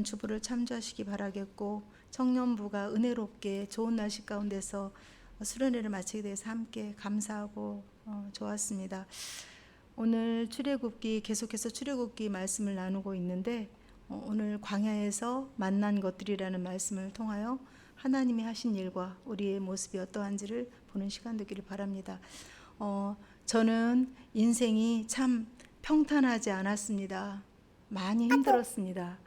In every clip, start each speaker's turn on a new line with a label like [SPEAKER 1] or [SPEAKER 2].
[SPEAKER 1] 주부를 참조하시기 바라겠고, 청년부가 은혜롭게 좋은 날씨 가운데서 수련회를 마치게 돼서 함께 감사하고 좋았습니다. 오늘 출애굽기, 계속해서 출애굽기 말씀을 나누고 있는데, 오늘 광야에서 만난 것들이라는 말씀을 통하여 하나님이 하신 일과 우리의 모습이 어떠한지를 보는 시간 되기를 바랍니다. 저는 인생이 참 평탄하지 않았습니다. 많이 힘들었습니다.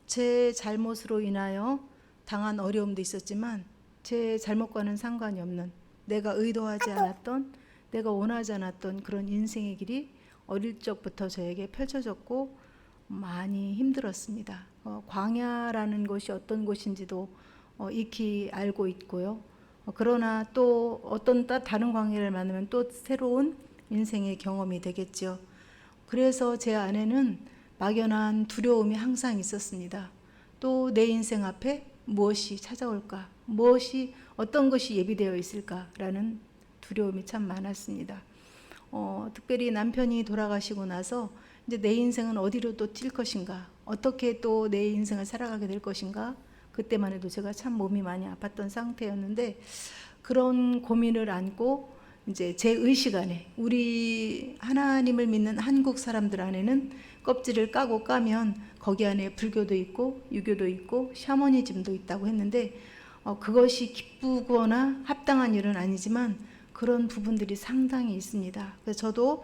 [SPEAKER 1] 제 잘못으로 인하여 당한 어려움도 있었지만 제 잘못과는 상관이 없는, 내가 의도하지 않았던, 내가 원하지 않았던 그런 인생의 길이 어릴 적부터 저에게 펼쳐졌고 많이 힘들었습니다. 광야라는 곳이 어떤 곳인지도 익히 알고 있고요. 그러나 또 어떤 다른 광야를 만나면 또 새로운 인생의 경험이 되겠죠. 그래서 제 안에는 막연한 두려움이 항상 있었습니다. 또 내 인생 앞에 무엇이 찾아올까? 어떤 것이 예비되어 있을까라는 두려움이 참 많았습니다. 특별히 남편이 돌아가시고 나서 이제 내 인생은 어디로 또 튈 것인가? 어떻게 또 내 인생을 살아가게 될 것인가? 그때만 해도 제가 참 몸이 많이 아팠던 상태였는데, 그런 고민을 안고 이제 제 의식 안에, 우리 하나님을 믿는 한국 사람들 안에는 껍질을 까면 거기 안에 불교도 있고 유교도 있고 샤머니즘도 있다고 했는데, 그것이 기쁘거나 합당한 일은 아니지만 그런 부분들이 상당히 있습니다. 그래서 저도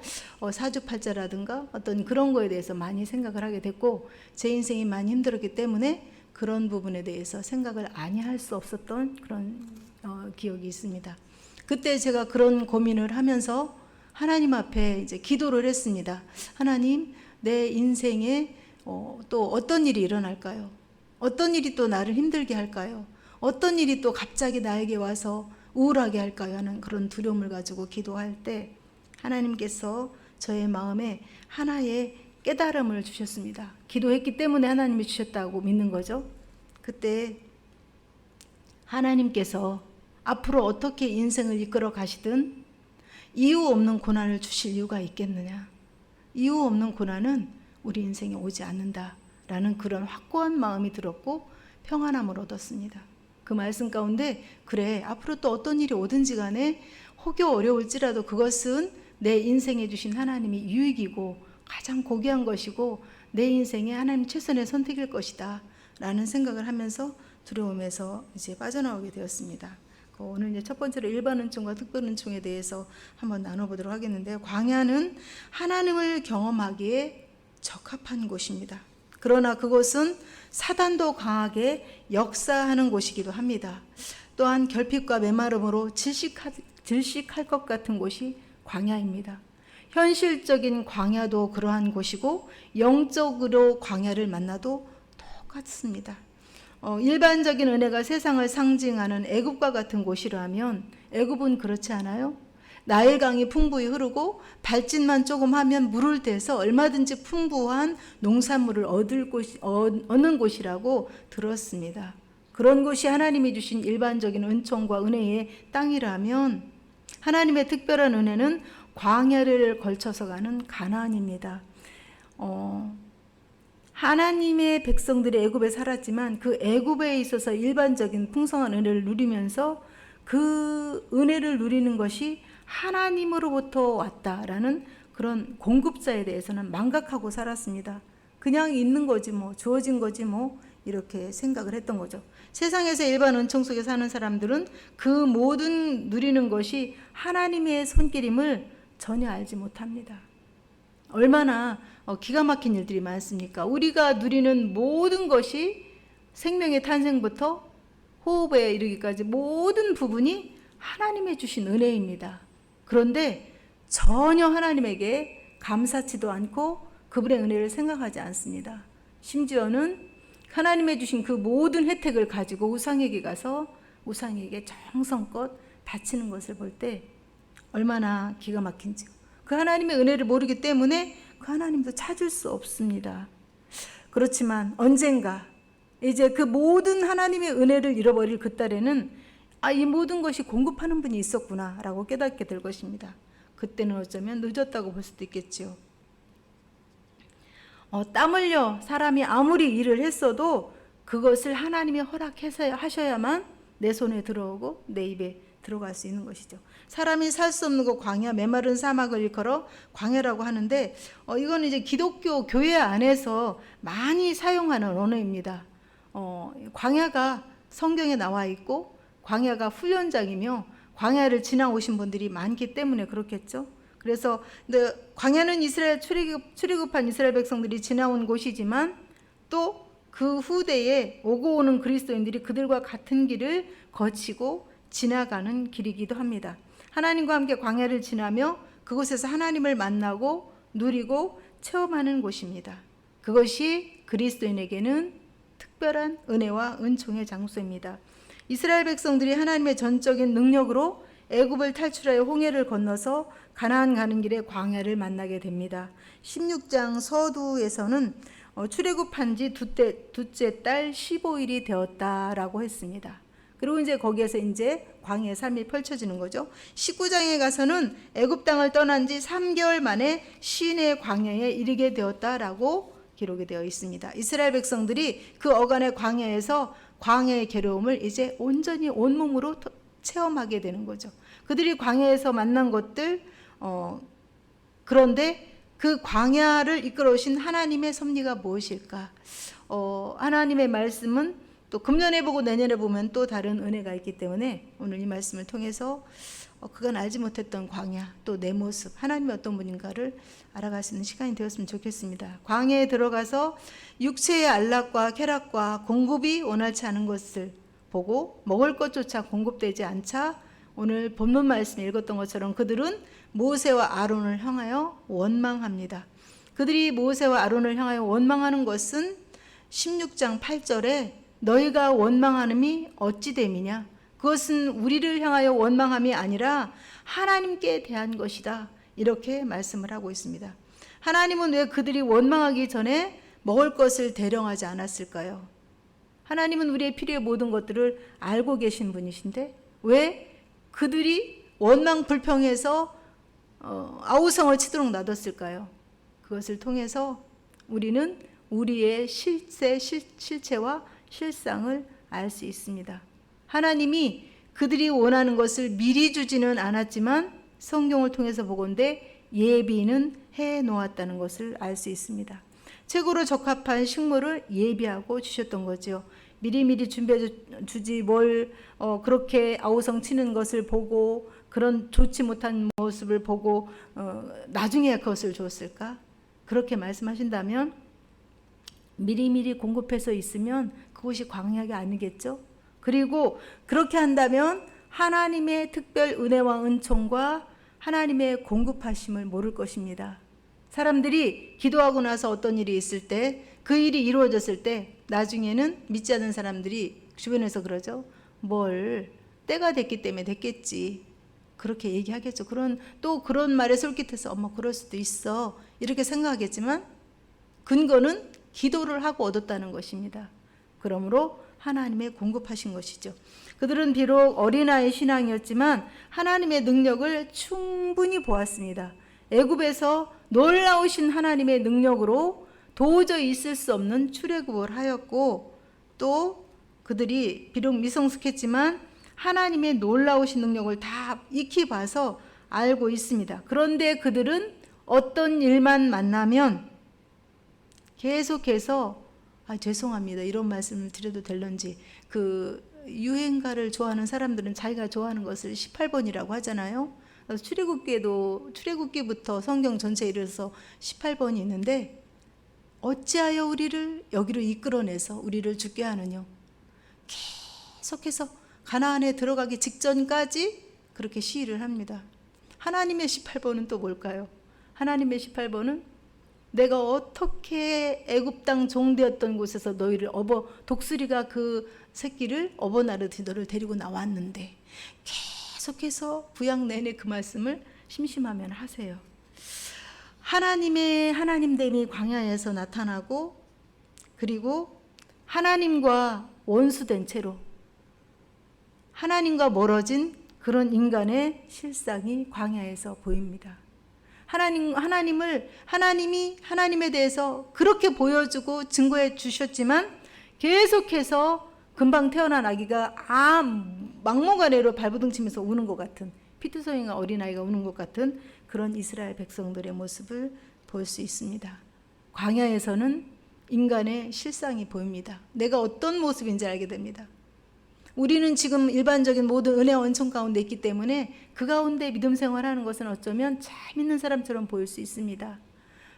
[SPEAKER 1] 사주팔자라든가 어떤 그런 거에 대해서 많이 생각을 하게 됐고, 제 인생이 많이 힘들었기 때문에 그런 부분에 대해서 생각을 아니할 수 없었던 그런 기억이 있습니다. 그때 제가 그런 고민을 하면서 하나님 앞에 이제 기도를 했습니다. 하나님, 내 인생에 또 어떤 일이 일어날까요? 어떤 일이 또 나를 힘들게 할까요? 어떤 일이 또 갑자기 나에게 와서 우울하게 할까요? 하는 그런 두려움을 가지고 기도할 때 하나님께서 저의 마음에 하나의 깨달음을 주셨습니다. 기도했기 때문에 하나님이 주셨다고 믿는 거죠. 그때 하나님께서 앞으로 어떻게 인생을 이끌어 가시든 이유 없는 고난을 주실 이유가 있겠느냐? 이유 없는 고난은 우리 인생에 오지 않는다라는 그런 확고한 마음이 들었고 평안함을 얻었습니다. 그 말씀 가운데, 그래, 앞으로 또 어떤 일이 오든지 간에 혹여 어려울지라도 그것은 내 인생에 주신 하나님이 유익이고 가장 고귀한 것이고 내 인생에 하나님 최선의 선택일 것이다 라는 생각을 하면서 두려움에서 이제 빠져나오게 되었습니다. 오늘 이제 첫 번째로 일반 은총과 특별 은총에 대해서 한번 나눠보도록 하겠는데요. 광야는 하나님을 경험하기에 적합한 곳입니다. 그러나 그곳은 사단도 강하게 역사하는 곳이기도 합니다. 또한 결핍과 메마름으로 질식할 것 같은 곳이 광야입니다. 현실적인 광야도 그러한 곳이고 영적으로 광야를 만나도 똑같습니다. 일반적인 은혜가 세상을 상징하는 애굽과 같은 곳이라면 애굽은 그렇지 않아요? 나일강이 풍부히 흐르고 발짓만 조금 하면 물을 대서 얼마든지 풍부한 농산물을 얻는 곳이라고 들었습니다. 그런 곳이 하나님이 주신 일반적인 은총과 은혜의 땅이라면, 하나님의 특별한 은혜는 광야를 걸쳐서 가는 가나안입니다. 하나님의 백성들이 애굽에 살았지만 그 애굽에 있어서 일반적인 풍성한 은혜를 누리면서 그 은혜를 누리는 것이 하나님으로부터 왔다라는 그런 공급자에 대해서는 망각하고 살았습니다. 그냥 있는 거지 뭐, 주어진 거지 뭐, 이렇게 생각을 했던 거죠. 세상에서 일반 은총 속에 사는 사람들은 그 모든 누리는 것이 하나님의 손길임을 전혀 알지 못합니다. 얼마나 기가 막힌 일들이 많습니까? 우리가 누리는 모든 것이 생명의 탄생부터 호흡에 이르기까지 모든 부분이 하나님의 주신 은혜입니다. 그런데 전혀 하나님에게 감사치도 않고 그분의 은혜를 생각하지 않습니다. 심지어는 하나님의 주신 그 모든 혜택을 가지고 우상에게 가서 우상에게 정성껏 바치는 것을 볼 때 얼마나 기가 막힌지, 그 하나님의 은혜를 모르기 때문에 그 하나님도 찾을 수 없습니다. 그렇지만 언젠가 이제 그 모든 하나님의 은혜를 잃어버릴 그 딸에는 이 모든 것이 공급하는 분이 있었구나 라고 깨닫게 될 것입니다. 그때는 어쩌면 늦었다고 볼 수도 있겠지요. 땀 흘려 사람이 아무리 일을 했어도 그것을 하나님이 허락해서 하셔야만 내 손에 들어오고 내 입에 들어갈 수 있는 것이죠. 사람이 살 수 없는 곳 광야, 메마른 사막을 일컬어 광야라고 하는데 이거는 이제 기독교 교회 안에서 많이 사용하는 언어입니다. 광야가 성경에 나와 있고 광야가 훈련장이며 광야를 지나오신 분들이 많기 때문에 그렇겠죠. 그래서 광야는 이스라엘 출애굽한 이스라엘 백성들이 지나온 곳이지만 또 그 후대에 오고 오는 그리스도인들이 그들과 같은 길을 거치고 지나가는 길이기도 합니다. 하나님과 함께 광야를 지나며 그곳에서 하나님을 만나고 누리고 체험하는 곳입니다. 그것이 그리스도인에게는 특별한 은혜와 은총의 장소입니다. 이스라엘 백성들이 하나님의 전적인 능력으로 애굽을 탈출하여 홍해를 건너서 가나안 가는 길에 광야를 만나게 됩니다. 16장 서두에서는 출애굽한 지 둘째 달 15일이 되었다라고 했습니다. 그리고 이제 거기에서 이제 광야의 삶이 펼쳐지는 거죠. 19장에 가서는 애굽 땅을 떠난 지 3개월 만에 시내 광야에 이르게 되었다라고 기록이 되어 있습니다. 이스라엘 백성들이 그 어간의 광야에서 광야의 괴로움을 이제 온전히 온몸으로 체험하게 되는 거죠. 그들이 광야에서 만난 것들, 그런데 그 광야를 이끌어오신 하나님의 섭리가 무엇일까? 하나님의 말씀은 또 금년에 보고 내년에 보면 또 다른 은혜가 있기 때문에 오늘 이 말씀을 통해서 그간 알지 못했던 광야, 또 내 모습, 하나님이 어떤 분인가를 알아갈 수 있는 시간이 되었으면 좋겠습니다. 광야에 들어가서 육체의 안락과 쾌락과 공급이 원활치 않은 것을 보고 먹을 것조차 공급되지 않자 오늘 본문 말씀 읽었던 것처럼 그들은 모세와 아론을 향하여 원망합니다. 그들이 모세와 아론을 향하여 원망하는 것은 16장 8절에 너희가 원망하는이 어찌 됨이냐? 그것은 우리를 향하여 원망함이 아니라 하나님께 대한 것이다. 이렇게 말씀을 하고 있습니다. 하나님은 왜 그들이 원망하기 전에 먹을 것을 대령하지 않았을까요? 하나님은 우리의 필요의 모든 것들을 알고 계신 분이신데 왜 그들이 원망 불평해서 아우성을 치도록 놔뒀을까요? 그것을 통해서 우리는 우리의 실체와 실상을 알 수 있습니다. 하나님이 그들이 원하는 것을 미리 주지는 않았지만 성경을 통해서 보건대 예비는 해 놓았다는 것을 알 수 있습니다. 최고로 적합한 식물을 예비하고 주셨던 거죠. 미리미리 준비해 주지 뭘 그렇게 아우성 치는 것을 보고 그런 좋지 못한 모습을 보고 나중에 그것을 줬을까? 그렇게 말씀하신다면 미리미리 공급해서 있으면 그것이 광야가 아니겠죠? 그리고 그렇게 한다면 하나님의 특별 은혜와 은총과 하나님의 공급하심을 모를 것입니다. 사람들이 기도하고 나서 어떤 일이 있을 때 그 일이 이루어졌을 때 나중에는 믿지 않는 사람들이 주변에서 그러죠. 뭘 때가 됐기 때문에 됐겠지. 그렇게 얘기하겠죠. 또 그런 말에 솔깃해서 엄마 그럴 수도 있어. 이렇게 생각하겠지만 근거는 기도를 하고 얻었다는 것입니다. 그러므로 하나님의 공급하신 것이죠. 그들은 비록 어린아이 신앙이었지만 하나님의 능력을 충분히 보았습니다. 애굽에서 놀라우신 하나님의 능력으로 도저히 있을 수 없는 출애굽을 하였고 또 그들이 비록 미성숙했지만 하나님의 놀라우신 능력을 다 익히 봐서 알고 있습니다. 그런데 그들은 어떤 일만 만나면 계속해서 죄송합니다. 이런 말씀을 드려도 될런지 그 유행가를 좋아하는 사람들은 자기가 좋아하는 것을 18번이라고 하잖아요. 출애굽기부터 성경 전체에 이르러서 18번이 있는데 어찌하여 우리를 여기로 이끌어내서 우리를 죽게 하느냐. 계속해서 가나안에 들어가기 직전까지 그렇게 시위를 합니다. 하나님의 18번은 또 뭘까요? 하나님의 18번은 내가 어떻게 애굽 땅 종되었던 곳에서 너희를 독수리가 그 새끼를 업어나르듯이 너를 데리고 나왔는데 계속해서 구약 내내 그 말씀을 심심하면 하세요. 하나님의 하나님됨이 광야에서 나타나고 그리고 하나님과 원수된 채로 하나님과 멀어진 그런 인간의 실상이 광야에서 보입니다. 하나님이 하나님에 대해서 그렇게 보여주고 증거해 주셨지만 계속해서 금방 태어난 아기가 막무가내로 발부둥치면서 우는 것 같은, 피투성이가 어린아이가 우는 것 같은 그런 이스라엘 백성들의 모습을 볼 수 있습니다. 광야에서는 인간의 실상이 보입니다. 내가 어떤 모습인지 알게 됩니다. 우리는 지금 일반적인 모든 은혜와 은총 가운데 있기 때문에 그 가운데 믿음 생활하는 것은 어쩌면 잘 믿는 사람처럼 보일 수 있습니다.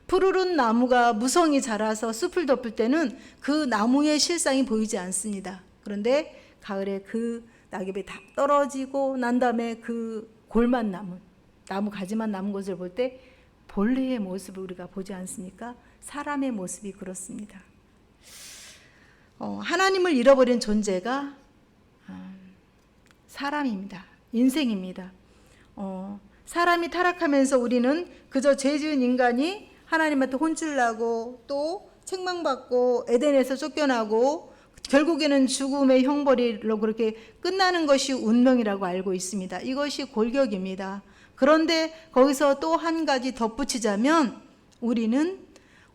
[SPEAKER 1] 푸르른 나무가 무성히 자라서 숲을 덮을 때는 그 나무의 실상이 보이지 않습니다. 그런데 가을에 그 낙엽이 다 떨어지고 난 다음에 그 골만 남은, 나무 가지만 남은 것을 볼 때 본래의 모습을 우리가 보지 않습니까? 사람의 모습이 그렇습니다. 하나님을 잃어버린 존재가 사람입니다. 인생입니다. 사람이 타락하면서 우리는 그저 죄 지은 인간이 하나님한테 혼쭐나고 또 책망받고 에덴에서 쫓겨나고 결국에는 죽음의 형벌이로 그렇게 끝나는 것이 운명이라고 알고 있습니다. 이것이 골격입니다. 그런데 거기서 또 한 가지 덧붙이자면 우리는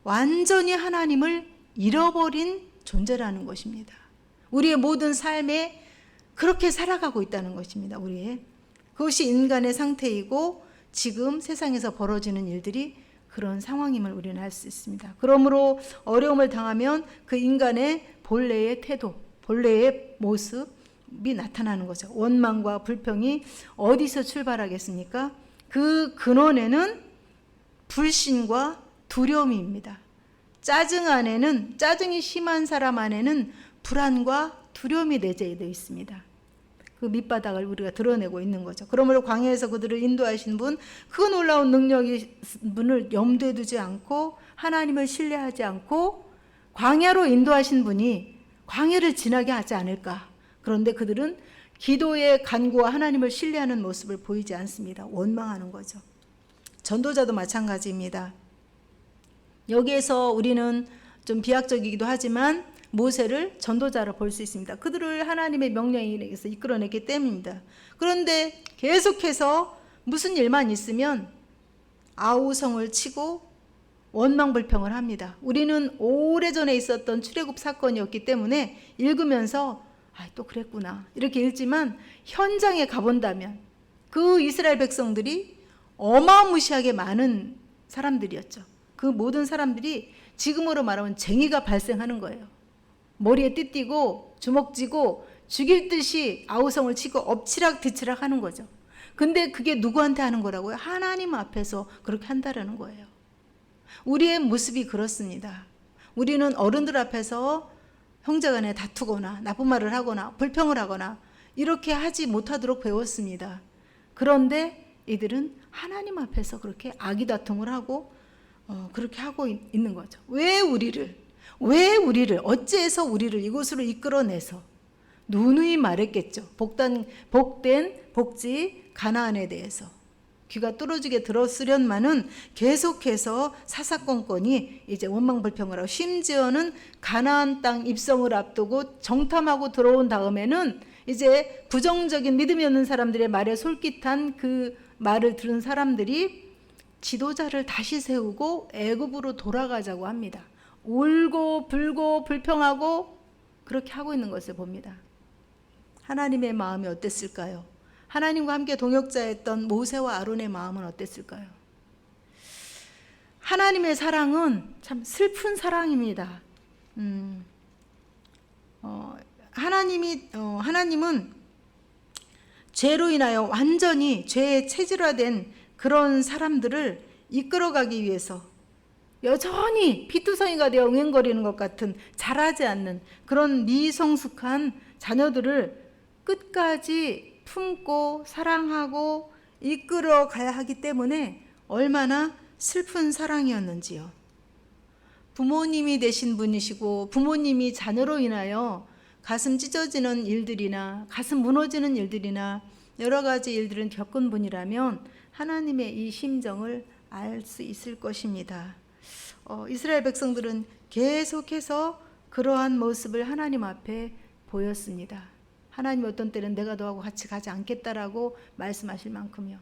[SPEAKER 1] 완전히 하나님을 잃어버린 존재라는 것입니다. 우리의 모든 삶에 그렇게 살아가고 있다는 것입니다. 그것이 인간의 상태이고 지금 세상에서 벌어지는 일들이 그런 상황임을 우리는 알 수 있습니다. 그러므로 어려움을 당하면 그 인간의 본래의 태도, 본래의 모습이 나타나는 거죠. 원망과 불평이 어디서 출발하겠습니까? 그 근원에는 불신과 두려움입니다. 짜증이 심한 사람 안에는 불안과 두려움이 내재되어 있습니다. 그 밑바닥을 우리가 드러내고 있는 거죠. 그러므로 광야에서 그들을 인도하신 분, 그 놀라운 능력이 분을 염두에 두지 않고 하나님을 신뢰하지 않고 광야로 인도하신 분이 광야를 지나게 하지 않을까. 그런데 그들은 기도의 간구와 하나님을 신뢰하는 모습을 보이지 않습니다. 원망하는 거죠. 전도자도 마찬가지입니다. 여기에서 우리는 좀 비약적이기도 하지만 모세를 전도자로 볼 수 있습니다. 그들을 하나님의 명령에 의해서 이끌어냈기 때문입니다. 그런데 계속해서 무슨 일만 있으면 아우성을 치고 원망불평을 합니다. 우리는 오래전에 있었던 출애굽 사건이었기 때문에 읽으면서 또 그랬구나 이렇게 읽지만 현장에 가본다면 그 이스라엘 백성들이 어마무시하게 많은 사람들이었죠. 그 모든 사람들이 지금으로 말하면 쟁의가 발생하는 거예요. 머리에 띠띠고 주먹 쥐고 죽일 듯이 아우성을 치고 엎치락 뒤치락 하는 거죠. 근데 그게 누구한테 하는 거라고요? 하나님 앞에서 그렇게 한다라는 거예요. 우리의 모습이 그렇습니다. 우리는 어른들 앞에서 형제간에 다투거나 나쁜 말을 하거나 불평을 하거나 이렇게 하지 못하도록 배웠습니다. 그런데 이들은 하나님 앞에서 그렇게 아기다툼을 하고 그렇게 하고 있는 거죠. 왜 우리를 어찌해서 우리를 이곳으로 이끌어내서 누누이 말했겠죠. 복된 복지 가나안에 대해서 귀가 뚫어지게 들었으련만은 계속해서 사사건건이 이제 원망불평을 하고 심지어는 가나안 땅 입성을 앞두고 정탐하고 들어온 다음에는 이제 부정적인 믿음이 없는 사람들의 말에 솔깃한 그 말을 들은 사람들이 지도자를 다시 세우고 애굽으로 돌아가자고 합니다. 울고 불고 불평하고 그렇게 하고 있는 것을 봅니다. 하나님의 마음이 어땠을까요? 하나님과 함께 동역자였던 모세와 아론의 마음은 어땠을까요? 하나님의 사랑은 참 슬픈 사랑입니다. 하나님은 죄로 인하여 완전히 죄에 체질화된 그런 사람들을 이끌어가기 위해서 여전히 피투성이가 되어 응행거리는 것 같은 자라지 않는 그런 미성숙한 자녀들을 끝까지 품고 사랑하고 이끌어 가야 하기 때문에 얼마나 슬픈 사랑이었는지요. 부모님이 되신 분이시고 부모님이 자녀로 인하여 가슴 찢어지는 일들이나 가슴 무너지는 일들이나 여러 가지 일들을 겪은 분이라면 하나님의 이 심정을 알 수 있을 것입니다. 이스라엘 백성들은 계속해서 그러한 모습을 하나님 앞에 보였습니다. 하나님이 어떤 때는 내가 너하고 같이 가지 않겠다라고 말씀하실 만큼요.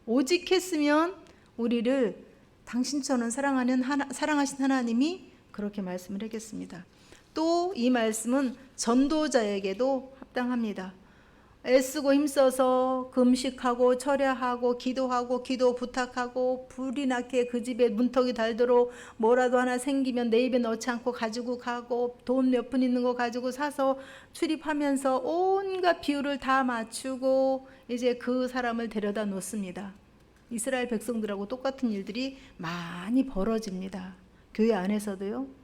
[SPEAKER 1] 오직 했으면 우리를 당신처럼 사랑하신 하나님이 그렇게 말씀을 하겠습니다. 또 이 말씀은 전도자에게도 합당합니다. 애쓰고 힘써서 금식하고 철야하고 기도하고 기도 부탁하고 불이 나게 그 집에 문턱이 달도록 뭐라도 하나 생기면 내 입에 넣지 않고 가지고 가고 돈 몇 푼 있는 거 가지고 사서 출입하면서 온갖 비율을 다 맞추고 이제 그 사람을 데려다 놓습니다. 이스라엘 백성들하고 똑같은 일들이 많이 벌어집니다. 교회 안에서도요.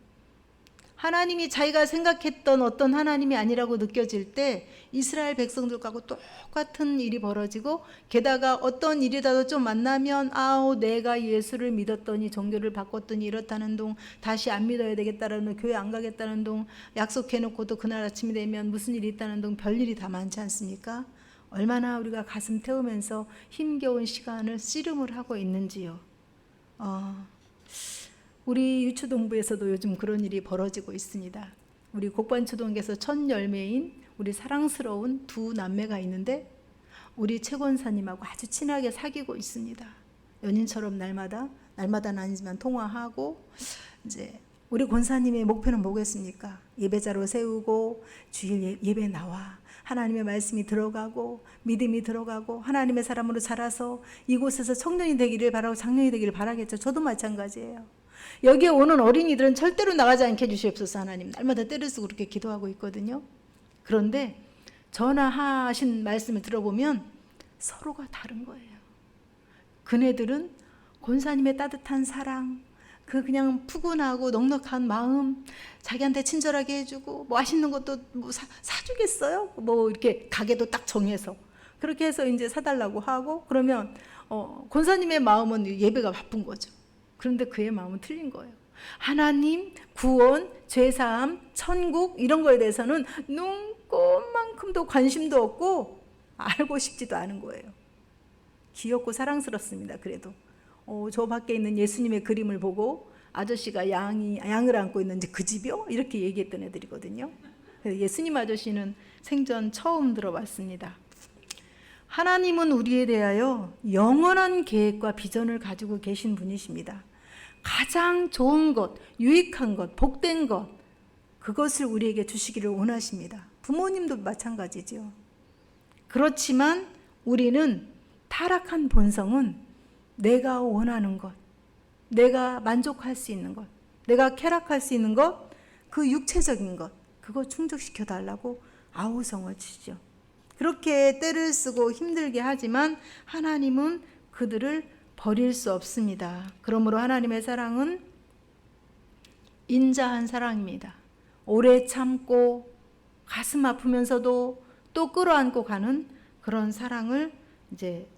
[SPEAKER 1] 하나님이 자기가 생각했던 어떤 하나님이 아니라고 느껴질 때 이스라엘 백성들하고 똑같은 일이 벌어지고, 게다가 어떤 일이라도 좀 만나면 내가 예수를 믿었더니 종교를 바꿨더니 이렇다는 동, 다시 안 믿어야 되겠다는 동, 교회 안 가겠다는 동, 약속해놓고도 그날 아침이 되면 무슨 일이 있다는 동, 별일이 다 많지 않습니까? 얼마나 우리가 가슴 태우면서 힘겨운 시간을 씨름을 하고 있는지요. 우리 유초동부에서도 요즘 그런 일이 벌어지고 있습니다. 우리 곡반초동에서 첫 열매인 우리 사랑스러운 두 남매가 있는데 우리 최 권사님하고 아주 친하게 사귀고 있습니다. 연인처럼 날마다는 아니지만 통화하고, 이제 우리 권사님의 목표는 뭐겠습니까? 예배자로 세우고 주일 예배 나와 하나님의 말씀이 들어가고 믿음이 들어가고 하나님의 사람으로 자라서 이곳에서 청년이 되기를 바라고 장년이 되기를 바라겠죠. 저도 마찬가지예요. 여기에 오는 어린이들은 절대로 나가지 않게 해주시옵소서. 하나님 날마다 때를 쓰고 그렇게 기도하고 있거든요. 그런데 전하하신 말씀을 들어보면 서로가 다른 거예요. 그네들은 권사님의 따뜻한 사랑, 그 그냥 푸근하고 넉넉한 마음, 자기한테 친절하게 해주고 맛있는 것도 사주겠어요? 이렇게 가게도 딱 정해서 그렇게 해서 이제 사달라고 하고, 그러면 권사님의 마음은 예배가 바쁜 거죠. 그런데 그의 마음은 틀린 거예요. 하나님, 구원, 죄사함, 천국 이런 거에 대해서는 눈꼽만큼도 관심도 없고 알고 싶지도 않은 거예요. 귀엽고 사랑스럽습니다. 그래도 저 밖에 있는 예수님의 그림을 보고 아저씨가 양을 안고 있는지 그 집이요? 이렇게 얘기했던 애들이거든요. 예수님 아저씨는 생전 처음 들어봤습니다. 하나님은 우리에 대하여 영원한 계획과 비전을 가지고 계신 분이십니다. 가장 좋은 것, 유익한 것, 복된 것, 그것을 우리에게 주시기를 원하십니다. 부모님도 마찬가지죠. 그렇지만 우리는 타락한 본성은 내가 원하는 것, 내가 만족할 수 있는 것, 내가 쾌락할 수 있는 것, 그 육체적인 것, 그거 충족시켜 달라고 아우성을 치죠. 그렇게 때를 쓰고 힘들게 하지만 하나님은 그들을 버릴 수 없습니다. 그러므로 하나님의 사랑은 인자한 사랑입니다. 오래 참고 가슴 아프면서도 또 끌어안고 가는 그런 사랑을 이제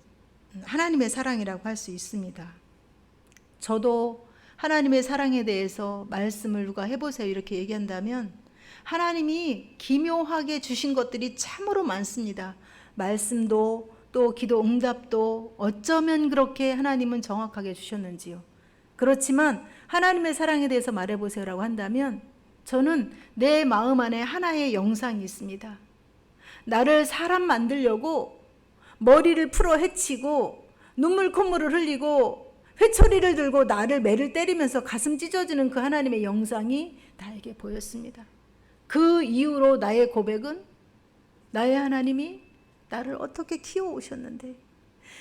[SPEAKER 1] 하나님의 사랑이라고 할 수 있습니다. 저도 하나님의 사랑에 대해서 말씀을 누가 해보세요 이렇게 얘기한다면 하나님이 기묘하게 주신 것들이 참으로 많습니다. 말씀도 또 기도 응답도 어쩌면 그렇게 하나님은 정확하게 주셨는지요. 그렇지만 하나님의 사랑에 대해서 말해보세요라고 한다면 저는 내 마음 안에 하나의 영상이 있습니다. 나를 사람 만들려고 머리를 풀어 헤치고 눈물 콧물을 흘리고 회초리를 들고 나를 매를 때리면서 가슴 찢어지는 그 하나님의 영상이 나에게 보였습니다. 그 이후로 나의 고백은 나의 하나님이 나를 어떻게 키워오셨는데,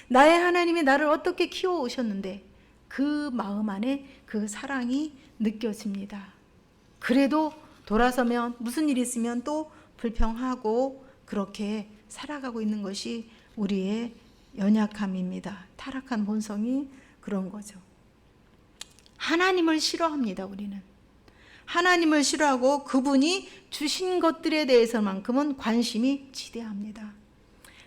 [SPEAKER 1] 나의 하나님이 나를 어떻게 키워오셨는데 그 마음 안에 그 사랑이 느껴집니다. 그래도 돌아서면 무슨 일이 있으면 또 불평하고 그렇게 살아가고 있는 것이 우리의 연약함입니다. 타락한 본성이 그런 거죠. 하나님을 싫어합니다. 우리는 하나님을 싫어하고 그분이 주신 것들에 대해서만큼은 관심이 지대합니다.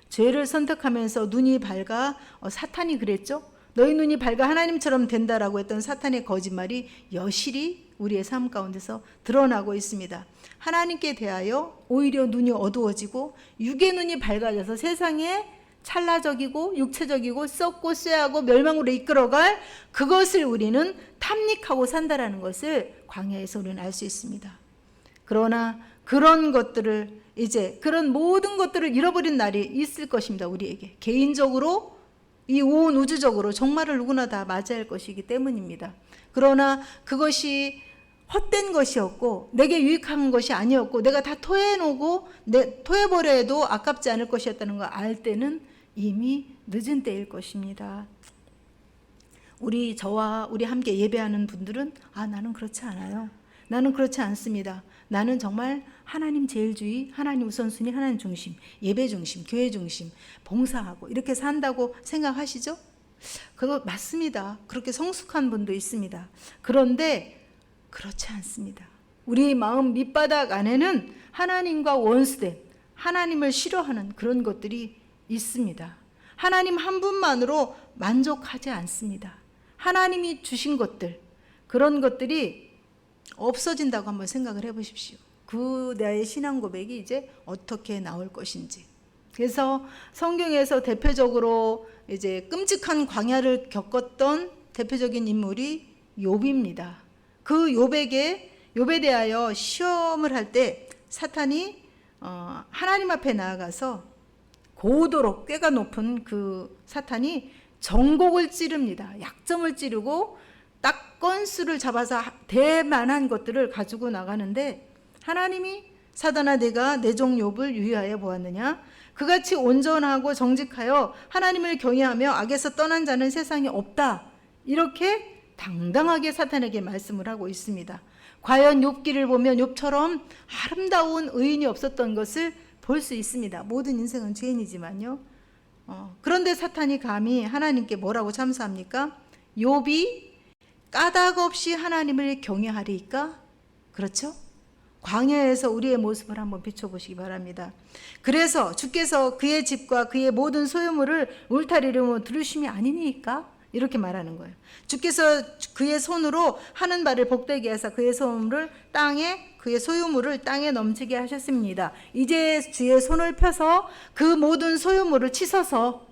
[SPEAKER 1] 죄를 선택하면서 눈이 밝아, 사탄이 그랬죠. 너희 눈이 밝아 하나님처럼 된다라고 했던 사탄의 거짓말이 여실히 우리의 삶 가운데서 드러나고 있습니다. 하나님께 대하여 오히려 눈이 어두워지고 육의 눈이 밝아져서 세상에 찰나적이고 육체적이고 썩고 쇠하고 멸망으로 이끌어갈 그것을 우리는 탐닉하고 산다라는 것을 광야에서 우리는 알 수 있습니다. 그러나 그런 것들을 이제 그런 모든 것들을 잃어버린 날이 있을 것입니다. 우리에게 개인적으로 이 온 우주적으로 종말을 누구나 다 맞이할 것이기 때문입니다. 그러나 그것이 헛된 것이었고 내게 유익한 것이 아니었고 내가 다 토해놓고 토해버려 해도 아깝지 않을 것이었다는 걸 알 때는 이미 늦은 때일 것입니다. 저와 우리 함께 예배하는 분들은 나는 그렇지 않아요. 나는 그렇지 않습니다. 나는 정말 하나님 제일주의, 하나님 우선순위, 하나님 중심, 예배 중심, 교회 중심, 봉사하고 이렇게 산다고 생각하시죠? 그거 맞습니다. 그렇게 성숙한 분도 있습니다. 그런데 그렇지 않습니다. 우리 마음 밑바닥 안에는 하나님과 원수된, 하나님을 싫어하는 그런 것들이 있습니다. 하나님 한 분만으로 만족하지 않습니다. 하나님이 주신 것들, 그런 것들이 없어진다고 한번 생각을 해보십시오. 그 나의 신앙 고백이 이제 어떻게 나올 것인지. 그래서 성경에서 대표적으로 이제 끔찍한 광야를 겪었던 대표적인 인물이 욥입니다. 그 욥에 대하여 시험을 할 때 사탄이 하나님 앞에 나아가서 고도로 꾀가 높은 그 사탄이 정곡을 찌릅니다. 약점을 찌르고 딱 건수를 잡아서 대만한 것들을 가지고 나가는데 하나님이 사단아 내가 내 종 욥을 유의하여 보았느냐 그같이 온전하고 정직하여 하나님을 경외하며 악에서 떠난 자는 세상에 없다. 이렇게 당당하게 사탄에게 말씀을 하고 있습니다. 과연 욥기를 보면 욥처럼 아름다운 의인이 없었던 것을 볼 수 있습니다. 모든 인생은 죄인이지만요. 그런데 사탄이 감히 하나님께 뭐라고 참수합니까? 욥이 까닭 없이 하나님을 경외하리까? 그렇죠? 광야에서 우리의 모습을 한번 비춰보시기 바랍니다. 그래서 주께서 그의 집과 그의 모든 소유물을 울타리로 두르심이 아니니까 이렇게 말하는 거예요. 주께서 그의 손으로 하는 바를 복되게 하사 그의 소유물을 땅에 넘치게 하셨습니다. 이제 주의 손을 펴서 그 모든 소유물을 치서서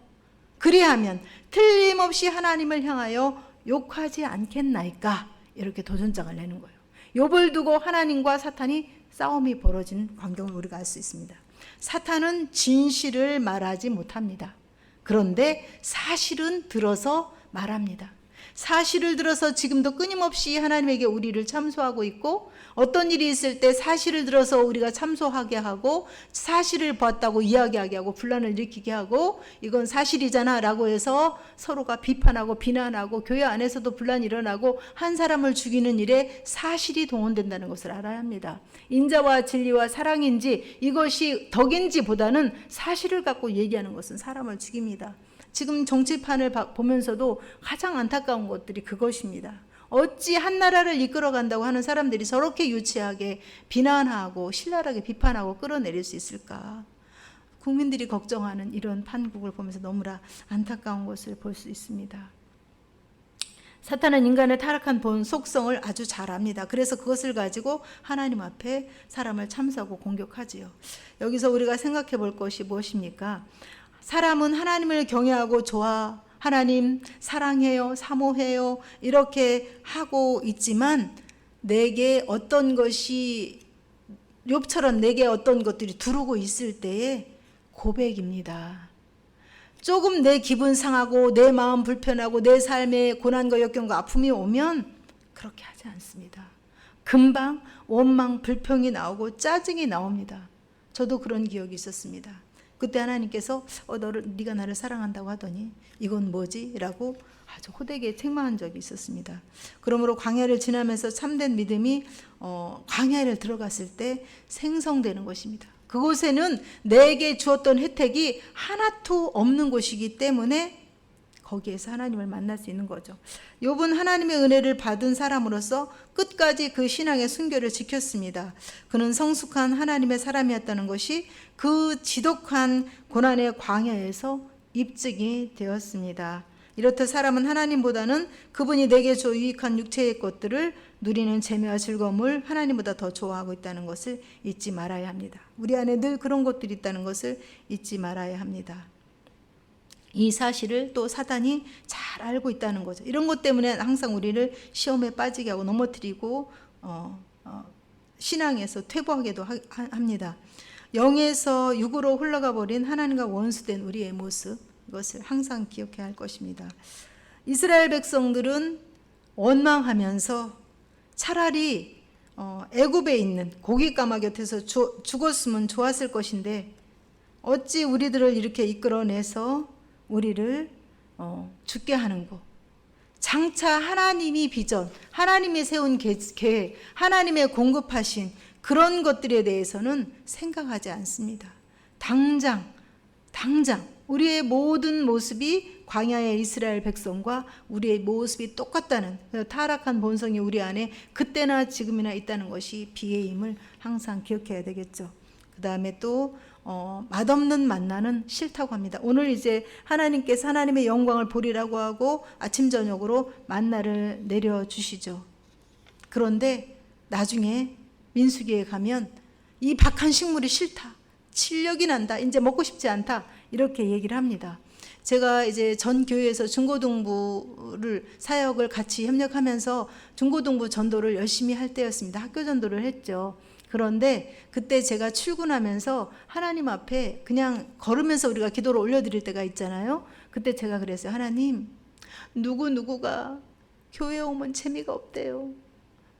[SPEAKER 1] 그리하면 틀림없이 하나님을 향하여 욕하지 않겠나이까? 이렇게 도전장을 내는 거예요. 욥을 두고 하나님과 사탄이 싸움이 벌어진 광경을 우리가 알 수 있습니다. 사탄은 진실을 말하지 못합니다. 그런데 사실은 들어서 말합니다. 사실을 들어서 지금도 끊임없이 하나님에게 우리를 참소하고 있고 어떤 일이 있을 때 사실을 들어서 우리가 참소하게 하고 사실을 봤다고 이야기하게 하고 분란을 일으키게 하고 이건 사실이잖아 라고 해서 서로가 비판하고 비난하고 교회 안에서도 분란이 일어나고 한 사람을 죽이는 일에 사실이 동원된다는 것을 알아야 합니다. 인자와 진리와 사랑인지 이것이 덕인지 보다는 사실을 갖고 얘기하는 것은 사람을 죽입니다. 지금 정치판을 보면서도 가장 안타까운 것들이 그것입니다. 어찌 한 나라를 이끌어간다고 하는 사람들이 저렇게 유치하게 비난하고 신랄하게 비판하고 끌어내릴 수 있을까? 국민들이 걱정하는 이런 판국을 보면서 너무나 안타까운 것을 볼 수 있습니다. 사탄은 인간의 타락한 본 속성을 아주 잘 압니다. 그래서 그것을 가지고 하나님 앞에 사람을 참수하고 공격하지요. 여기서 우리가 생각해 볼 것이 무엇입니까? 사람은 하나님을 경외하고 하나님 사랑해요, 사모해요 이렇게 하고 있지만 내게 어떤 것이 욥처럼 내게 어떤 것들이 두르고 있을 때의 고백입니다. 조금 내 기분 상하고 내 마음 불편하고 내 삶에 고난과 역경과 아픔이 오면 그렇게 하지 않습니다. 금방 원망, 불평이 나오고 짜증이 나옵니다. 저도 그런 기억이 있었습니다. 그때 하나님께서 네가 나를 사랑한다고 하더니 이건 뭐지? 라고 아주 호되게 책망한 적이 있었습니다. 그러므로 광야를 지나면서 참된 믿음이 광야를 들어갔을 때 생성되는 것입니다. 그곳에는 내게 주었던 혜택이 하나도 없는 곳이기 때문에 거기에서 하나님을 만날 수 있는 거죠. 욥은 하나님의 은혜를 받은 사람으로서 끝까지 그 신앙의 순결을 지켰습니다. 그는 성숙한 하나님의 사람이었다는 것이 그 지독한 고난의 광야에서 입증이 되었습니다. 이렇듯 사람은 하나님보다는 그분이 내게 줘 유익한 육체의 것들을 누리는 재미와 즐거움을 하나님보다 더 좋아하고 있다는 것을 잊지 말아야 합니다. 우리 안에 늘 그런 것들이 있다는 것을 잊지 말아야 합니다. 이 사실을 또 사단이 잘 알고 있다는 거죠. 이런 것 때문에 항상 우리를 시험에 빠지게 하고 넘어뜨리고 신앙에서 퇴보하게도 합니다. 영에서 육으로 흘러가 버린 하나님과 원수된 우리의 모습, 것을 항상 기억해야 할 것입니다. 이스라엘 백성들은 원망하면서 차라리 애굽에 있는 고깃가마 곁에서 죽었으면 좋았을 것인데 어찌 우리들을 이렇게 이끌어내서 우리를 죽게 하는고. 장차 하나님이 비전, 하나님이 세운 계획, 하나님의 공급하신 그런 것들에 대해서는 생각하지 않습니다. 당장 우리의 모든 모습이 광야의 이스라엘 백성과 우리의 모습이 똑같다는 타락한 본성이 우리 안에 그때나 지금이나 있다는 것이 비애임을 항상 기억해야 되겠죠. 그 다음에 또 맛없는 만나는 싫다고 합니다. 오늘 이제 하나님께서 하나님의 영광을 보리라고 하고 아침 저녁으로 만나를 내려주시죠. 그런데 나중에 민수기에 가면 이 박한 식물이 싫다, 실력이 난다, 이제 먹고 싶지 않다, 이렇게 얘기를 합니다. 제가 이제 전 교회에서 중고등부를 사역을 같이 협력하면서 중고등부 전도를 열심히 할 때였습니다. 학교 전도를 했죠. 그런데 그때 제가 출근하면서 하나님 앞에 그냥 걸으면서 우리가 기도를 올려드릴 때가 있잖아요. 그때 제가 그랬어요. 하나님, 누구가 교회 오면 재미가 없대요.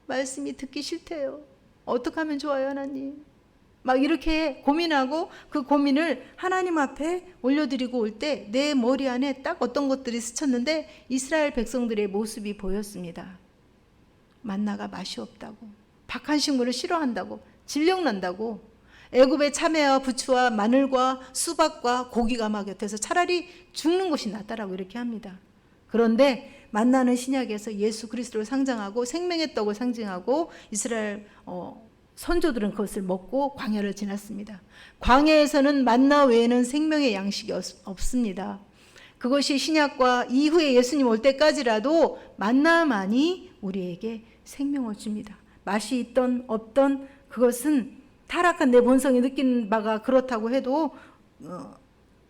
[SPEAKER 1] 말씀이 듣기 싫대요. 어떻게 하면 좋아요, 하나님? 막 이렇게 고민하고 그 고민을 하나님 앞에 올려드리고 올 때 내 머리 안에 딱 어떤 것들이 스쳤는데 이스라엘 백성들의 모습이 보였습니다. 만나가 맛이 없다고, 박한 식물을 싫어한다고, 질력난다고, 애굽의 참외와 부추와 마늘과 수박과 고기가마 곁에서 차라리 죽는 것이 낫다라고 이렇게 합니다. 그런데 만나는 신약에서 예수 그리스도를 상징하고 생명의 떡을 상징하고 이스라엘 선조들은 그것을 먹고 광야를 지났습니다. 광야에서는 만나 외에는 생명의 양식이 없습니다. 그것이 신약과 이후에 예수님 올 때까지라도 만나만이 우리에게 생명을 줍니다. 맛이 있던 없던 그것은 타락한 내 본성이 느끼는 바가 그렇다고 해도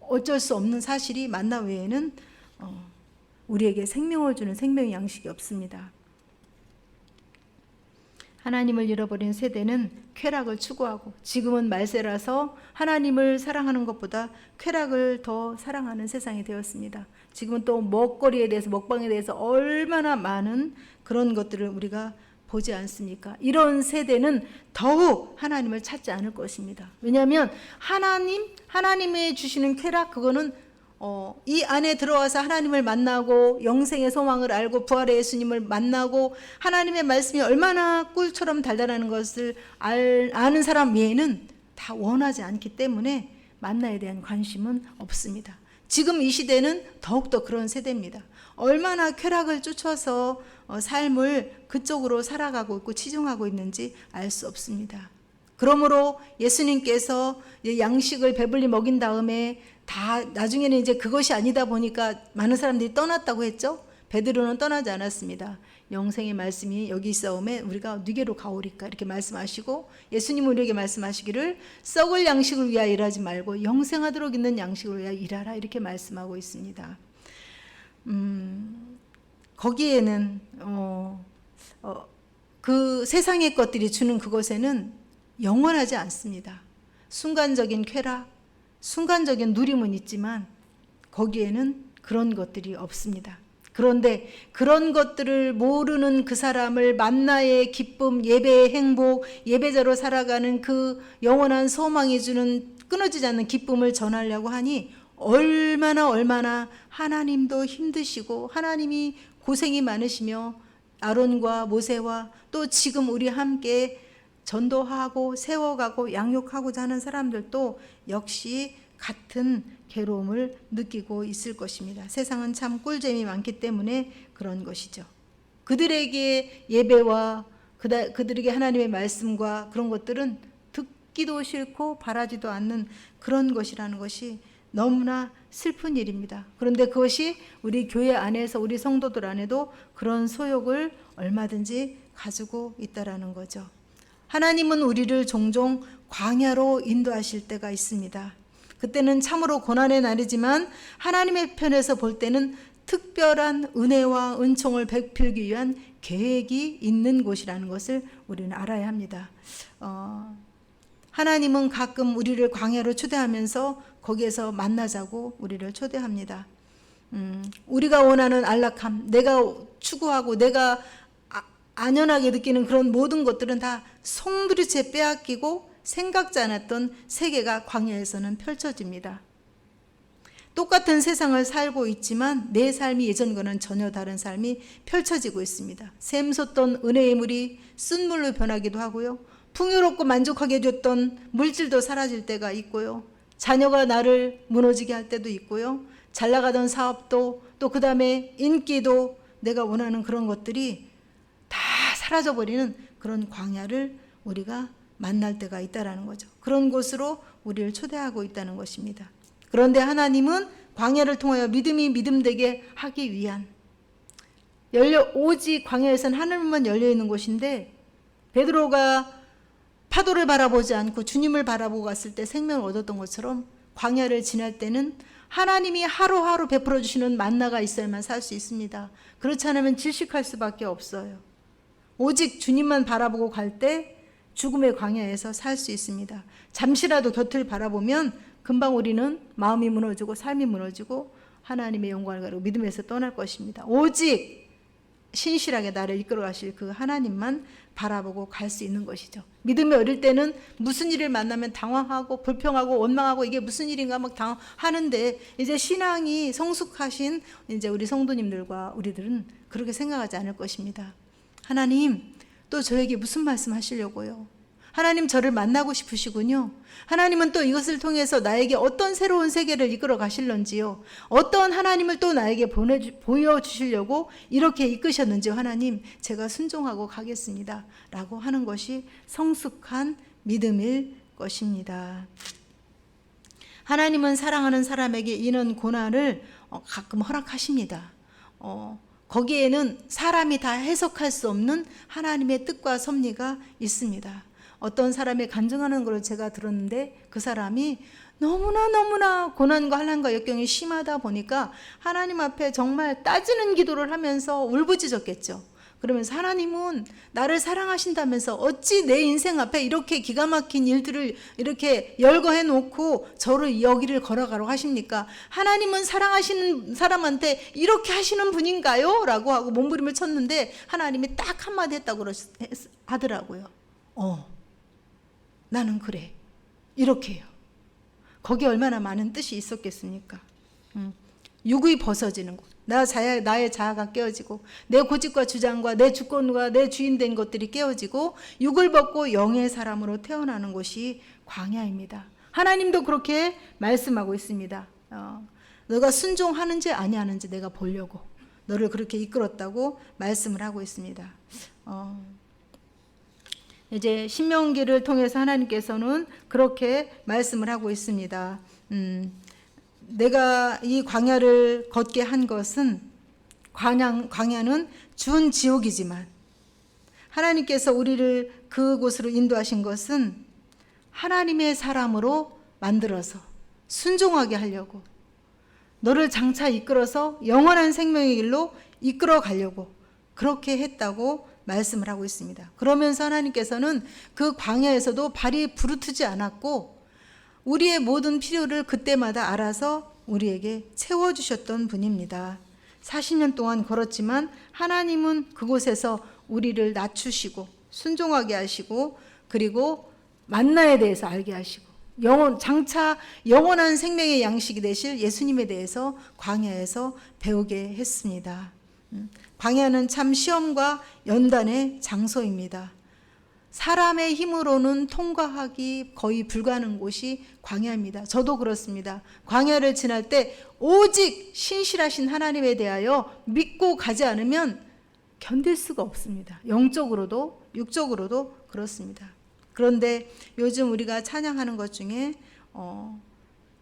[SPEAKER 1] 어쩔 수 없는 사실이 만나 외에는 우리에게 생명을 주는 생명의 양식이 없습니다. 하나님을 잃어버린 세대는 쾌락을 추구하고 지금은 말세라서 하나님을 사랑하는 것보다 쾌락을 더 사랑하는 세상이 되었습니다. 지금은 또 먹거리에 대해서, 먹방에 대해서 얼마나 많은 그런 것들을 우리가 보지 않습니까? 이런 세대는 더욱 하나님을 찾지 않을 것입니다. 왜냐하면 하나님이 주시는 쾌락, 그거는 이 안에 들어와서 하나님을 만나고 영생의 소망을 알고 부활의 예수님을 만나고 하나님의 말씀이 얼마나 꿀처럼 달달하는 것을 아는 사람 외에는 다 원하지 않기 때문에 만나에 대한 관심은 없습니다. 지금 이 시대는 더욱더 그런 세대입니다. 얼마나 쾌락을 쫓아서 삶을 그쪽으로 살아가고 있고 치중하고 있는지 알 수 없습니다. 그러므로 예수님께서 양식을 배불리 먹인 다음에 다 나중에는 이제 그것이 아니다 보니까 많은 사람들이 떠났다고 했죠. 베드로는 떠나지 않았습니다. 영생의 말씀이 여기 있사오매 우리가 누게로 가오리까 이렇게 말씀하시고 예수님은 우리에게 말씀하시기를 썩을 양식을 위하여 일하지 말고 영생하도록 있는 양식을 위하여 일하라 이렇게 말씀하고 있습니다. 거기에는 그 세상의 것들이 주는 그것에는 영원하지 않습니다. 순간적인 쾌락, 순간적인 누림은 있지만 거기에는 그런 것들이 없습니다. 그런데 그런 것들을 모르는 그 사람을 만나의 기쁨, 예배의 행복, 예배자로 살아가는 그 영원한 소망이 주는 끊어지지 않는 기쁨을 전하려고 하니 얼마나 하나님도 힘드시고 하나님이 고생이 많으시며 아론과 모세와 또 지금 우리 함께 전도하고 세워가고 양육하고자 하는 사람들도 역시 같은 괴로움을 느끼고 있을 것입니다. 세상은 참 꿀잼이 많기 때문에 그런 것이죠. 그들에게 예배와 그들에게 하나님의 말씀과 그런 것들은 듣기도 싫고 바라지도 않는 그런 것이라는 것이 너무나 슬픈 일입니다. 그런데 그것이 우리 교회 안에서 우리 성도들 안에도 그런 소욕을 얼마든지 가지고 있다라는 거죠. 하나님은 우리를 종종 광야로 인도하실 때가 있습니다. 그때는 참으로 고난의 날이지만 하나님의 편에서 볼 때는 특별한 은혜와 은총을 베풀기 위한 계획이 있는 곳이라는 것을 우리는 알아야 합니다. 하나님은 가끔 우리를 광야로 초대하면서 거기에서 만나자고 우리를 초대합니다. 우리가 원하는 안락함, 내가 추구하고 내가 안연하게 느끼는 그런 모든 것들은 다 송두리째 빼앗기고 생각지 않았던 세계가 광야에서는 펼쳐집니다. 똑같은 세상을 살고 있지만 내 삶이 예전과는 전혀 다른 삶이 펼쳐지고 있습니다. 샘솟던 은혜의 물이 쓴물로 변하기도 하고요. 풍요롭고 만족하게 해줬던 물질도 사라질 때가 있고요. 자녀가 나를 무너지게 할 때도 있고요. 잘 나가던 사업도 또 그 다음에 인기도 내가 원하는 그런 것들이 다 사라져버리는 그런 광야를 우리가 만날 때가 있다는 거죠. 그런 곳으로 우리를 초대하고 있다는 것입니다. 그런데 하나님은 광야를 통하여 믿음이 믿음되게 하기 위한 오직 광야에서는 하늘만 열려있는 곳인데 베드로가 파도를 바라보지 않고 주님을 바라보고 갔을 때 생명을 얻었던 것처럼 광야를 지날 때는 하나님이 하루하루 베풀어 주시는 만나가 있어야만 살 수 있습니다. 그렇지 않으면 질식할 수밖에 없어요. 오직 주님만 바라보고 갈 때 죽음의 광야에서 살 수 있습니다. 잠시라도 곁을 바라보면 금방 우리는 마음이 무너지고 삶이 무너지고 하나님의 영광을 가리고 믿음에서 떠날 것입니다. 오직 신실하게 나를 이끌어 가실 그 하나님만 바라보고 갈 수 있는 것이죠. 믿음이 어릴 때는 무슨 일을 만나면 당황하고 불평하고 원망하고 이게 무슨 일인가 막 당하는데 이제 신앙이 성숙하신 이제 우리 성도님들과 우리들은 그렇게 생각하지 않을 것입니다. 하나님 또 저에게 무슨 말씀 하시려고요? 하나님 저를 만나고 싶으시군요. 하나님은 또 이것을 통해서 나에게 어떤 새로운 세계를 이끌어 가실런지요. 어떤 하나님을 또 나에게 보여주시려고 이렇게 이끄셨는지요. 하나님 제가 순종하고 가겠습니다 라고 하는 것이 성숙한 믿음일 것입니다. 하나님은 사랑하는 사람에게 이런 고난을 가끔 허락하십니다. 거기에는 사람이 다 해석할 수 없는 하나님의 뜻과 섭리가 있습니다. 어떤 사람이 간증하는 걸 제가 들었는데 그 사람이 너무나 고난과 환난과 역경이 심하다 보니까 하나님 앞에 정말 따지는 기도를 하면서 울부짖었겠죠. 그러면서 하나님은 나를 사랑하신다면서 어찌 내 인생 앞에 이렇게 기가 막힌 일들을 이렇게 열거해 놓고 저를 여기를 걸어가라고 하십니까? 하나님은 사랑하시는 사람한테 이렇게 하시는 분인가요? 라고 하고 몸부림을 쳤는데 하나님이 딱 한마디 했다고 하더라고요. 나는 그래. 이렇게 해요. 거기에 얼마나 많은 뜻이 있었겠습니까? 육이 벗어지는 것. 나의 자아가 깨어지고 내 고집과 주장과 내 주권과 내 주인된 것들이 깨어지고 육을 벗고 영의 사람으로 태어나는 것이 광야입니다. 하나님도 그렇게 말씀하고 있습니다. 너가 순종하는지 아니하는지 내가 보려고 너를 그렇게 이끌었다고 말씀을 하고 있습니다. 이제 신명기를 통해서 하나님께서는 그렇게 말씀을 하고 있습니다. 내가 이 광야를 걷게 한 것은 광야는 준 지옥이지만 하나님께서 우리를 그곳으로 인도하신 것은 하나님의 사람으로 만들어서 순종하게 하려고 너를 장차 이끌어서 영원한 생명의 길로 이끌어 가려고 그렇게 했다고 말씀을 하고 있습니다. 그러면서 하나님께서는 그 광야에서도 발이 부르트지 않았고 우리의 모든 필요를 그때마다 알아서 우리에게 채워주셨던 분입니다. 40년 동안 걸었지만 하나님은 그곳에서 우리를 낮추시고 순종하게 하시고 그리고 만나에 대해서 알게 하시고 장차 영원한 생명의 양식이 되실 예수님에 대해서 광야에서 배우게 했습니다. 광야는 참 시험과 연단의 장소입니다. 사람의 힘으로는 통과하기 거의 불가능한 곳이 광야입니다. 저도 그렇습니다. 광야를 지날 때 오직 신실하신 하나님에 대하여 믿고 가지 않으면 견딜 수가 없습니다. 영적으로도 육적으로도 그렇습니다. 그런데 요즘 우리가 찬양하는 것 중에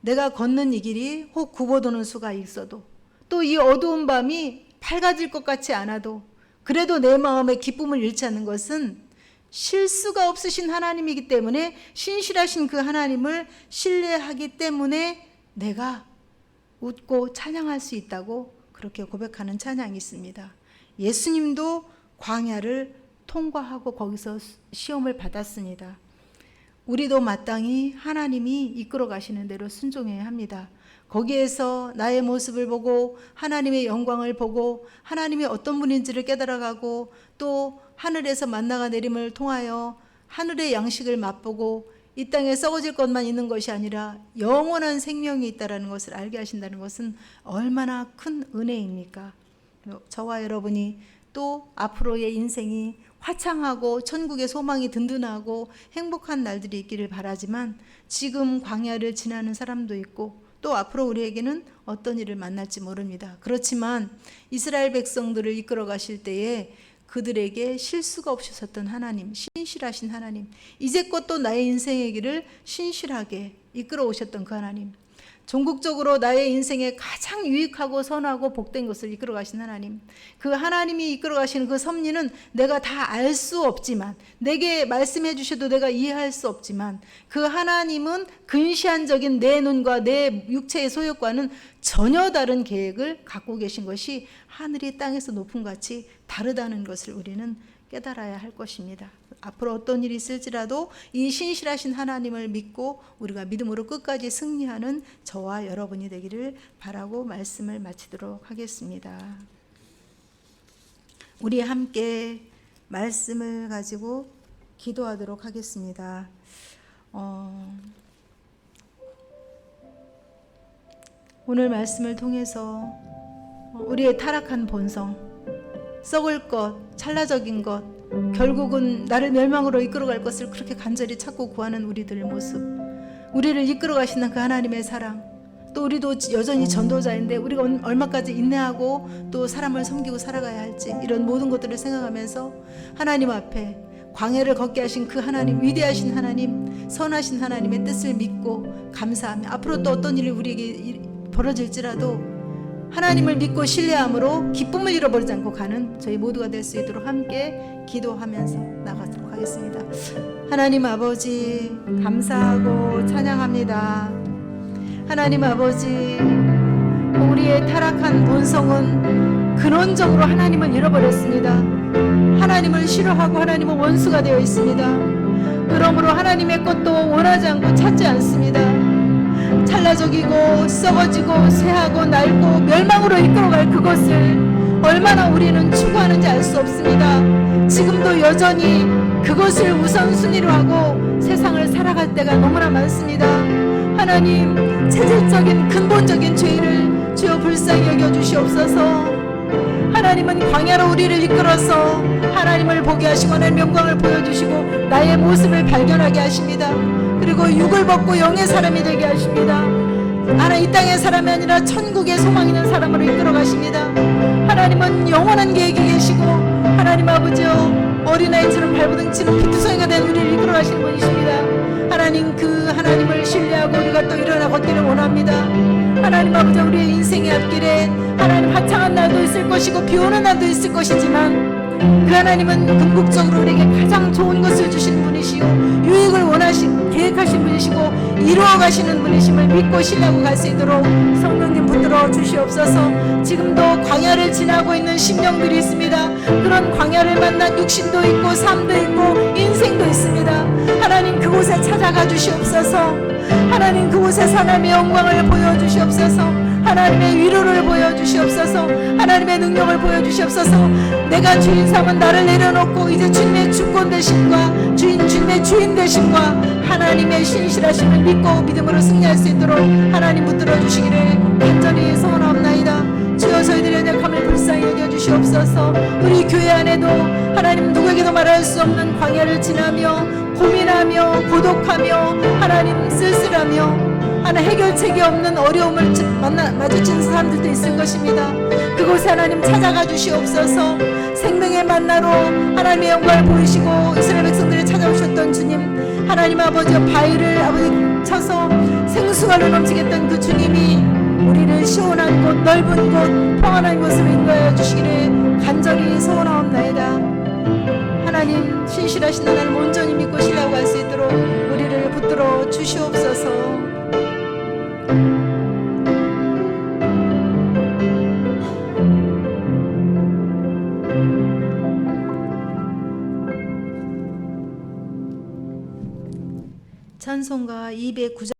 [SPEAKER 1] 내가 걷는 이 길이 혹 굽어도는 수가 있어도 또 이 어두운 밤이 밝아질 것 같지 않아도 그래도 내 마음에 기쁨을 잃지 않는 것은 실수가 없으신 하나님이기 때문에 신실하신 그 하나님을 신뢰하기 때문에 내가 웃고 찬양할 수 있다고 그렇게 고백하는 찬양이 있습니다. 예수님도 광야를 통과하고 거기서 시험을 받았습니다. 우리도 마땅히 하나님이 이끌어 가시는 대로 순종해야 합니다. 거기에서 나의 모습을 보고 하나님의 영광을 보고 하나님이 어떤 분인지를 깨달아가고 또 하늘에서 만나가 내림을 통하여 하늘의 양식을 맛보고 이 땅에 썩어질 것만 있는 것이 아니라 영원한 생명이 있다는 것을 알게 하신다는 것은 얼마나 큰 은혜입니까? 저와 여러분이 또 앞으로의 인생이 화창하고 천국의 소망이 든든하고 행복한 날들이 있기를 바라지만 지금 광야를 지나는 사람도 있고 또 앞으로 우리에게는 어떤 일을 만날지 모릅니다. 그렇지만 이스라엘 백성들을 이끌어 가실 때에 그들에게 실수가 없으셨던 하나님, 신실하신 하나님, 이제껏 또 나의 인생의 길을 신실하게 이끌어 오셨던 그 하나님, 종국적으로 나의 인생에 가장 유익하고 선하고 복된 것을 이끌어 가신 하나님, 그 하나님이 이끌어 가시는 그 섭리는 내가 다 알 수 없지만, 내게 말씀해 주셔도 내가 이해할 수 없지만, 그 하나님은 근시안적인 내 눈과 내 육체의 소욕과는 전혀 다른 계획을 갖고 계신 것이 하늘이 땅에서 높음 같이 다르다는 것을 우리는 깨달아야 할 것입니다. 앞으로 어떤 일이 있을지라도 이 신실하신 하나님을 믿고 우리가 믿음으로 끝까지 승리하는 저와 여러분이 되기를 바라고 말씀을 마치도록 하겠습니다. 우리 함께 말씀을 가지고 기도하도록 하겠습니다. 오늘 말씀을 통해서 우리의 타락한 본성, 썩을 것, 찰나적인 것, 결국은 나를 멸망으로 이끌어갈 것을 그렇게 간절히 찾고 구하는 우리들의 모습, 우리를 이끌어 가시는 그 하나님의 사랑, 또 우리도 여전히 전도자인데 우리가 얼마까지 인내하고 또 사람을 섬기고 살아가야 할지, 이런 모든 것들을 생각하면서 하나님 앞에 광야를 걷게 하신 그 하나님, 위대하신 하나님, 선하신 하나님의 뜻을 믿고 감사하며 앞으로 또 어떤 일이 우리에게 벌어질지라도 하나님을 믿고 신뢰함으로 기쁨을 잃어버리지 않고 가는 저희 모두가 될 수 있도록 함께 기도하면서 나가도록 하겠습니다. 하나님 아버지 감사하고 찬양합니다. 하나님 아버지, 우리의 타락한 본성은 근원적으로 하나님을 잃어버렸습니다. 하나님을 싫어하고 하나님은 원수가 되어 있습니다. 그러므로 하나님의 것도 원하지 않고 찾지 않습니다. 찰나적이고 썩어지고 쇠하고 낡고 멸망으로 이끌어갈 그것을 얼마나 우리는 추구하는지 알 수 없습니다. 지금도 여전히 그것을 우선순위로 하고 세상을 살아갈 때가 너무나 많습니다. 하나님, 체질적인 근본적인 죄를 주여 불쌍히 여겨주시옵소서. 하나님은 광야로 우리를 이끌어서 하나님을 보게 하시고 하나님의 영광을 보여주시고 나의 모습을 발견하게 하십니다. 그리고 육을 벗고 영의 사람이 되게 하십니다. 하나님, 이 땅의 사람이 아니라 천국의 소망 있는 사람으로 이끌어 가십니다. 하나님은 영원한 계획이 계시고 하나님 아버지여, 어린아이처럼 발버둥치는 피투성이가 된 우리를 이끌어 가시는 분이십니다. 하나님, 그 하나님을 신뢰하고 우리가 또 일어나 걷기를 원합니다. 하나님 아버지, 우리의 인생의 앞길에 하나님 화창한 날도 있을 것이고 비 오는 날도 있을 것이지만 그 하나님은 궁극적으로 우리에게 가장 좋은 것을 주시는 분이시고 유익을 계획하신 분이시고 이루어가시는 분이심을 믿고 신뢰하고 갈 수 있도록 성령님 붙들어 주시옵소서. 지금도 광야를 지나고 있는 심령들이 있습니다. 그런 광야를 만난 육신도 있고 삶도 있고 인생도 있습니다. 하나님, 그곳에 찾아가 주시옵소서. 하나님, 그곳에서 하나님의 영광을 보여주시옵소서. 하나님의 위로를 보여주시옵소서. 하나님의 능력을 보여주시옵소서. 내가 주인 삼은 나를 내려놓고 이제 주님의 주권 되심과 주님의 주인 되심과 하나님의 신실하심을 믿고 믿음으로 승리할 수 있도록 하나님 붙들어 주시기를 간절히 소원하옵나이다. 주여, 저희들의 연약함을 불쌍히 여겨주시옵소서. 우리 교회 안에도 하나님 누구에게도 말할 수 없는 광야를 지나며 고민하며 고독하며 하나님 쓸쓸하며 하나 해결책이 없는 어려움을 마주치는 사람들도 있을 것입니다. 그곳에 하나님 찾아가 주시옵소서. 생명의 만나로 하나님의 영광을 보이시고 이스라엘 백성들이 찾아오셨던 주님, 하나님 아버지, 바위를 아버지 쳐서 생수가로 넘치겠던 그 주님이 우리를 시원한 곳, 넓은 곳, 평안한 곳으로 인도하여 주시기를 간절히 소원하옵나이다. 하나님, 신실하신 하나님 온전히 믿고 신뢰하고 갈 수 있도록 우리를 붙들어 주시옵소서. 찬송가 209장